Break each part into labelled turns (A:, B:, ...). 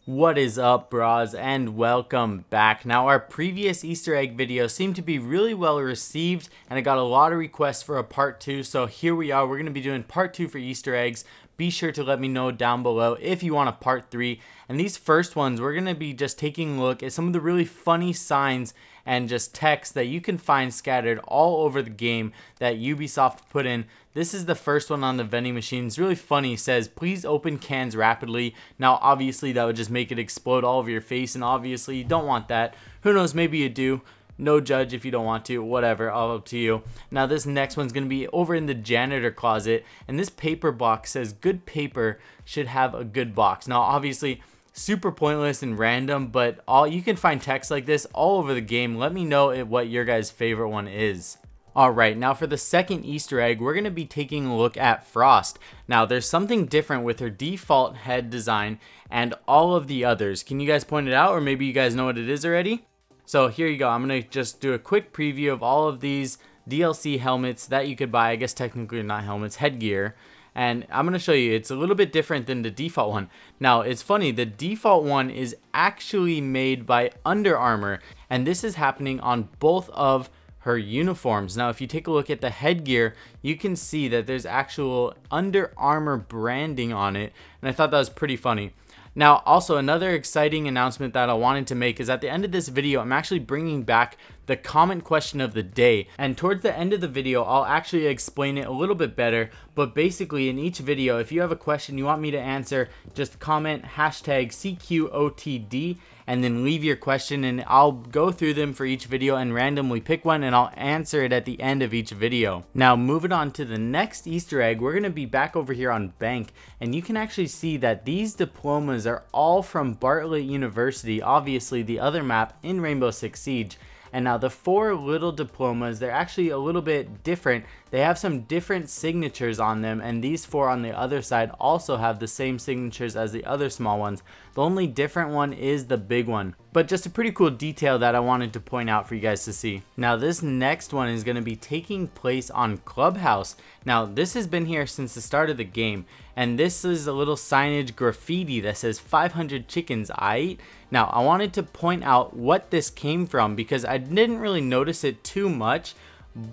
A: What is up, bras, and welcome back. Now, our previous Easter egg video seemed to be really well received, and I got a lot of requests for a part 2, so here we are. We're going to be doing part 2 for Easter eggs. Be sure to let me know down below if you want a part 3. And these first ones, we're going to be just taking a look at some of the really funny signs and just text that you can find scattered all over the game that Ubisoft put in. This is the first one on the vending machine. It's really funny. It says, please open cans rapidly. Now, obviously, that would just make it explode all over your face, and obviously, you don't want that. Who knows, maybe you do. No judge if you don't want to, whatever, all up to you. Now, this next one's going to be over in the janitor closet, and this paper box says, good paper should have a good box. Now, obviously, super pointless and random, but you can find text like this all over the game. Let me know what your guys' favorite one is. Alright, now for the second Easter egg, we're going to be taking a look at Frost. Now, there's something different with her default head design and all of the others. Can you guys point it out, or maybe you guys know what it is already? So here you go. I'm going to just do a quick preview of all of these DLC helmets that you could buy. I guess technically not helmets, headgear. And I'm going to show you, it's a little bit different than the default one. Now, it's funny, the default one is actually made by Under Armour, and this is happening on both of her uniforms. Now, if you take a look at the headgear, you can see that there's actual Under Armour branding on it, and I thought that was pretty funny. Now, also another exciting announcement that I wanted to make is at the end of this video, I'm actually bringing back the comment question of the day, and towards the end of the video, I'll actually explain it a little bit better. But basically, in each video, if you have a question you want me to answer, just comment hashtag CQOTD and then leave your question, and I'll go through them for each video and randomly pick one, and I'll answer it at the end of each video. Now, moving on to the next Easter egg, we're going to be back over here on Bank, and you can actually see that these diplomas are all from Bartlett University, obviously the other map in Rainbow Six Siege. And now the 4 little diplomas, they're actually a little bit different. They have some different signatures on them, and these 4 on the other side also have the same signatures as the other small ones. The only different one is the big one. But just a pretty cool detail that I wanted to point out for you guys to see. Now, this next one is going to be taking place on Clubhouse. Now, this has been here since the start of the game, and this is a little signage graffiti that says 500 chickens, Aaaiigt. Now, I wanted to point out what this came from because I didn't really notice it too much,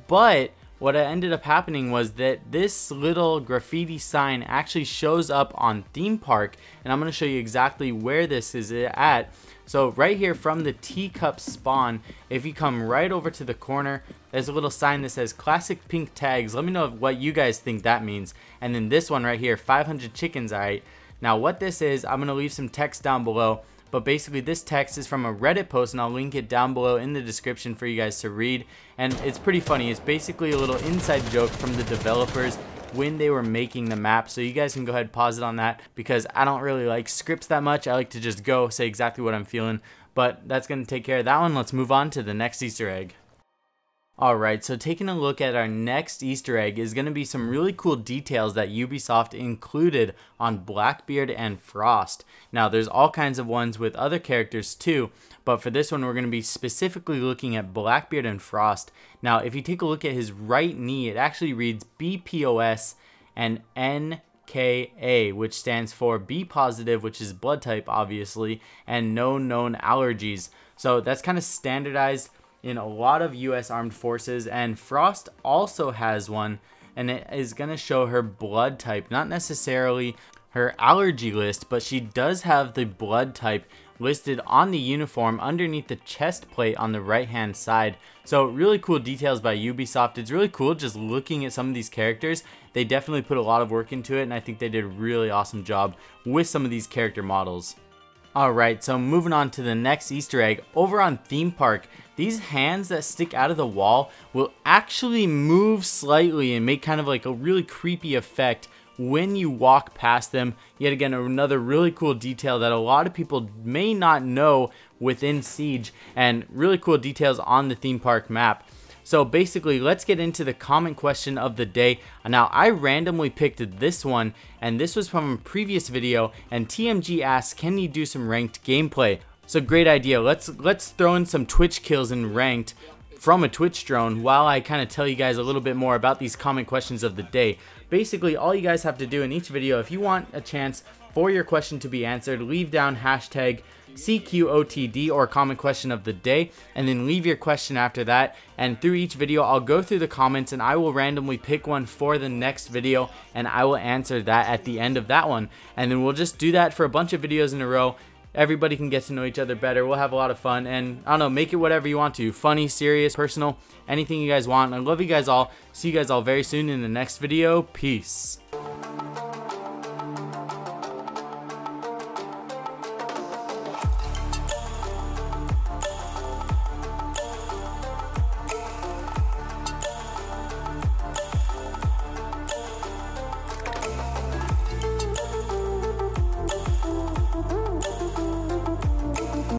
A: but what ended up happening was that this little graffiti sign actually shows up on Theme Park, and I'm going to show you exactly where this is at. So right here from the teacup spawn, if you come right over to the corner, there's a little sign that says classic pink tags. Let me know what you guys think that means. And then this one right here, 500 chickens, Aaaiigt. Now what this is, I'm going to leave some text down below. But basically, this text is from a Reddit post, and I'll link it down below in the description for you guys to read. And it's pretty funny. It's basically a little inside joke from the developers when they were making the map. So you guys can go ahead and pause it on that, because I don't really like scripts that much. I like to just go say exactly what I'm feeling. But that's going to take care of that one. Let's move on to the next Easter egg. Alright, so taking a look at our next Easter egg is going to be some really cool details that Ubisoft included on Blackbeard and Frost. Now, there's all kinds of ones with other characters too, but for this one we're going to be specifically looking at Blackbeard and Frost. Now, if you take a look at his right knee, it actually reads BPOS and NKA, which stands for B positive, which is blood type obviously, and no known allergies. So that's kind of standardized in a lot of US Armed Forces, and Frost also has one, and it is going to show her blood type, not necessarily her allergy list, but she does have the blood type listed on the uniform underneath the chest plate on the right hand side. So really cool details by Ubisoft. It's really cool just looking at some of these characters. They definitely put a lot of work into it, and I think they did a really awesome job with some of these character models. Alright, so moving on to the next Easter egg. Over on Theme Park, these hands that stick out of the wall will actually move slightly and make kind of like a really creepy effect when you walk past them. Yet again, another really cool detail that a lot of people may not know within Siege, and really cool details on the Theme Park map. So basically, let's get into the comment question of the day. Now, I randomly picked this one, and this was from a previous video, and TMG asks, can you do some ranked gameplay? So great idea. Let's throw in some Twitch kills in ranked from a Twitch drone while I kind of tell you guys a little bit more about these comment questions of the day. Basically, all you guys have to do in each video, if you want a chance for your question to be answered, leave down hashtag CQOTD or comment question of the day, and then leave your question after that. And through each video, I'll go through the comments and I will randomly pick one for the next video, and I will answer that at the end of that one. And then we'll just do that for a bunch of videos in a row. Everybody can get to know each other better. We'll have a lot of fun, and I don't know, make it whatever you want to. Funny, serious, personal, anything you guys want. I love you guys all. See you guys all very soon in the next video. Peace.